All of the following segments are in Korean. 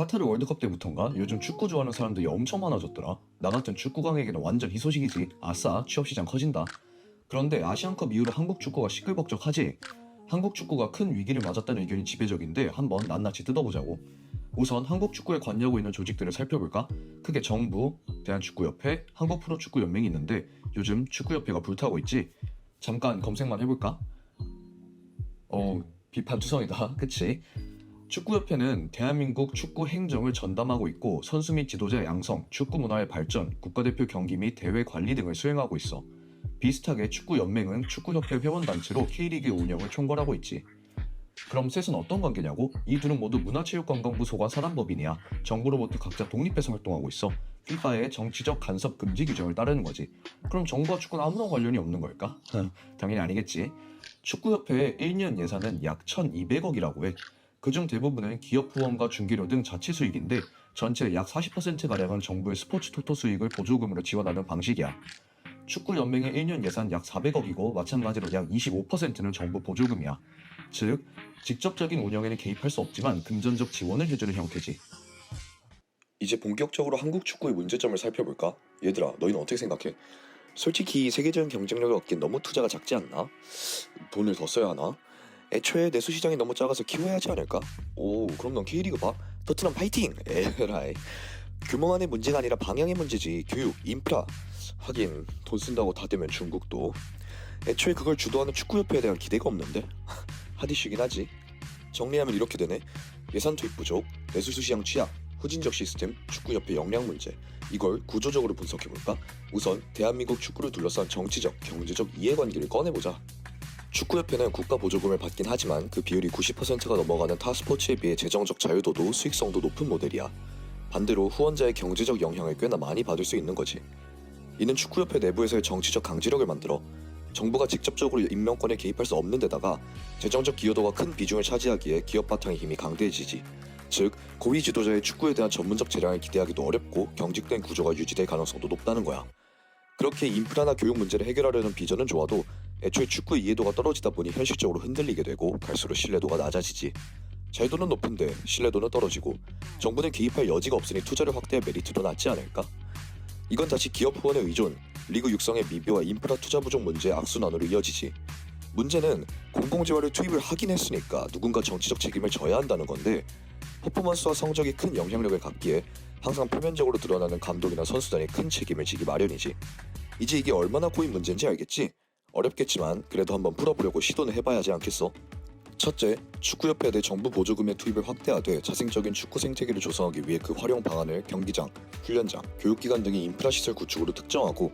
카타르 월드컵 때부턴가 요즘 축구 좋아하는 사람들이 엄청 많아졌더라. 나 같은 축구광에게는 완전 희소식이지. 아싸, 취업시장 커진다. 그런데 아시안컵 이후로 한국 축구가 시끌벅적하지. 한국 축구가 큰 위기를 맞았다는 의견이 지배적인데 한번 낱낱이 뜯어보자고. 우선 한국 축구에 관여하고 있는 조직들을 살펴볼까? 크게 정부, 대한축구협회, 한국프로축구연맹이 있는데 요즘 축구협회가 불타고 있지. 잠깐 검색만 해볼까? 비판투성이다. 그치? 축구협회는 대한민국 축구 행정을 전담하고 있고 선수 및 지도자 양성, 축구 문화의 발전, 국가대표 경기 및 대회 관리 등을 수행하고 있어. 비슷하게 축구연맹은 축구협회 회원단체로 K리그 운영을 총괄하고 있지. 그럼 셋은 어떤 관계냐고? 이 둘은 모두 문화체육관광부 소관 사단법인이야. 정부로부터 각자 독립해서 활동하고 있어. FIFA의 정치적 간섭 금지 규정을 따르는 거지. 그럼 정부와 축구는 아무런 관련이 없는 걸까? 당연히 아니겠지. 축구협회의 1년 예산은 약 1,200억이라고 해. 그중 대부분은 기업 후원과 중계료 등 자치 수익인데 전체의 약 40%가량은 정부의 스포츠 토토 수익을 보조금으로 지원하는 방식이야. 축구연맹의 1년 예산 약 400억이고 마찬가지로 약 25%는 정부 보조금이야. 즉, 직접적인 운영에는 개입할 수 없지만 금전적 지원을 해주는 형태지. 이제 본격적으로 한국 축구의 문제점을 살펴볼까? 얘들아, 너희는 어떻게 생각해? 솔직히 세계적인 경쟁력을 얻긴 너무 투자가 작지 않나? 돈을 더 써야 하나? 애초에 내수 시장이 너무 작아서 키워야 하지 않을까? 오, 그럼 넌 K리그 봐. 토트넘 파이팅! 에라이. 규모만의 문제가 아니라 방향의 문제지. 교육, 인프라. 하긴 돈 쓴다고 다 되면 중국도. 애초에 그걸 주도하는 축구협회에 대한 기대가 없는데? 하디슈긴 하지. 정리하면 이렇게 되네. 예산 투입 부족, 내수수 시장 취약, 후진적 시스템, 축구협회 역량 문제. 이걸 구조적으로 분석해볼까? 우선 대한민국 축구를 둘러싼 정치적, 경제적 이해관계를 꺼내보자. 축구협회는 국가 보조금을 받긴 하지만 그 비율이 90%가 넘어가는 타 스포츠에 비해 재정적 자유도도 수익성도 높은 모델이야. 반대로 후원자의 경제적 영향을 꽤나 많이 받을 수 있는 거지. 이는 축구협회 내부에서의 정치적 강제력을 만들어 정부가 직접적으로 임명권에 개입할 수 없는 데다가 재정적 기여도가 큰 비중을 차지하기에 기업 바탕의 힘이 강대해지지. 즉, 고위 지도자의 축구에 대한 전문적 재량을 기대하기도 어렵고 경직된 구조가 유지될 가능성도 높다는 거야. 그렇게 인프라나 교육 문제를 해결하려는 비전은 좋아도 애초에 축구 이해도가 떨어지다 보니 현실적으로 흔들리게 되고 갈수록 신뢰도가 낮아지지. 자유도는 높은데 신뢰도는 떨어지고 정부는 개입할 여지가 없으니 투자를 확대할 메리트도 낮지 않을까? 이건 다시 기업 후원에 의존, 리그 육성의 미비와 인프라 투자 부족 문제의 악순환으로 이어지지. 문제는 공공재화를 투입을 하긴 했으니까 누군가 정치적 책임을 져야 한다는 건데 퍼포먼스와 성적이 큰 영향력을 갖기에 항상 표면적으로 드러나는 감독이나 선수단이 큰 책임을 지기 마련이지. 이제 이게 얼마나 꼬인 문제인지 알겠지? 어렵겠지만 그래도 한번 풀어보려고 시도는 해봐야 하지 않겠어? 첫째, 축구협회에 대해 정부 보조금의 투입을 확대하되 자생적인 축구 생태계를 조성하기 위해 그 활용 방안을 경기장, 훈련장, 교육기관 등의 인프라 시설 구축으로 특정하고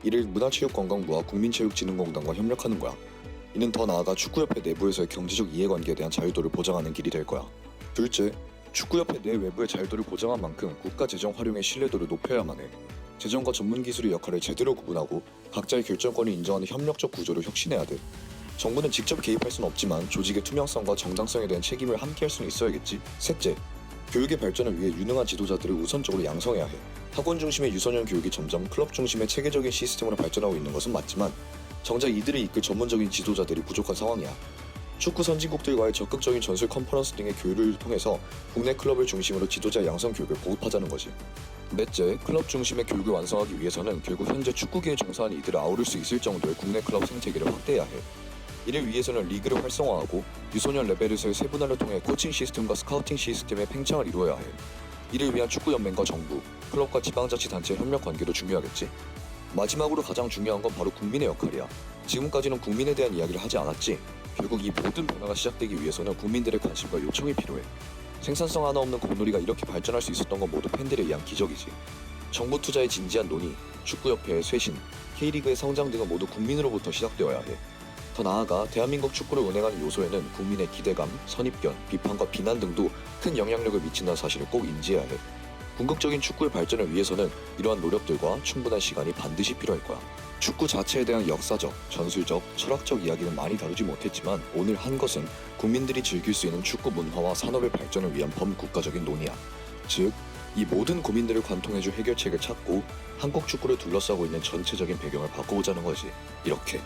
이를 문화체육관광부와 국민체육진흥공단과 협력하는 거야. 이는 더 나아가 축구협회 내부에서의 경제적 이해관계에 대한 자유도를 보장하는 길이 될 거야. 둘째, 축구협회 내 외부의 자유도를 보장한 만큼 국가 재정 활용의 신뢰도를 높여야만 해. 재정과 전문 기술의 역할을 제대로 구분하고 각자의 결정권을 인정하는 협력적 구조를 혁신해야 돼. 정부는 직접 개입할 수는 없지만 조직의 투명성과 정당성에 대한 책임을 함께 할 수는 있어야겠지. 셋째, 교육의 발전을 위해 유능한 지도자들을 우선적으로 양성해야 해. 학원 중심의 유소년 교육이 점점 클럽 중심의 체계적인 시스템으로 발전하고 있는 것은 맞지만 정작 이들을 이끌 전문적인 지도자들이 부족한 상황이야. 축구 선진국들과의 적극적인 전술 컨퍼런스 등의 교류를 통해서 국내 클럽을 중심으로 지도자 양성 교육을 보급하자는 거지. 넷째, 클럽 중심의 교육을 완성하기 위해서는 결국 현재 축구계에 종사하는 이들을 아우를 수 있을 정도의 국내 클럽 생태계를 확대해야 해. 이를 위해서는 리그를 활성화하고 유소년 레벨에서의 세분화를 통해 코칭 시스템과 스카우팅 시스템의 팽창을 이루어야 해. 이를 위한 축구연맹과 정부, 클럽과 지방자치단체의 협력 관계도 중요하겠지. 마지막으로 가장 중요한 건 바로 국민의 역할이야. 지금까지는 국민에 대한 이야기를 하지 않았지. 결국 이 모든 변화가 시작되기 위해서는 국민들의 관심과 요청이 필요해. 생산성 하나 없는 공놀이가 이렇게 발전할 수 있었던 건 모두 팬들에 의한 기적이지. 정부 투자의 진지한 논의, 축구협회의 쇄신, K리그의 성장 등은 모두 국민으로부터 시작되어야 해. 더 나아가 대한민국 축구를 운행하는 요소에는 국민의 기대감, 선입견, 비판과 비난 등도 큰 영향력을 미친다는 사실을 꼭 인지해야 해. 궁극적인 축구의 발전을 위해서는 이러한 노력들과 충분한 시간이 반드시 필요할 거야. 축구 자체에 대한 역사적, 전술적, 철학적 이야기는 많이 다루지 못했지만 오늘 한 것은 국민들이 즐길 수 있는 축구 문화와 산업의 발전을 위한 범국가적인 논의야. 즉, 이 모든 고민들을 관통해줄 해결책을 찾고 한국 축구를 둘러싸고 있는 전체적인 배경을 바꿔보자는 거지. 이렇게.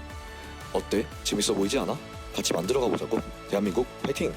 어때? 재밌어 보이지 않아? 같이 만들어가 보자고. 대한민국 파이팅!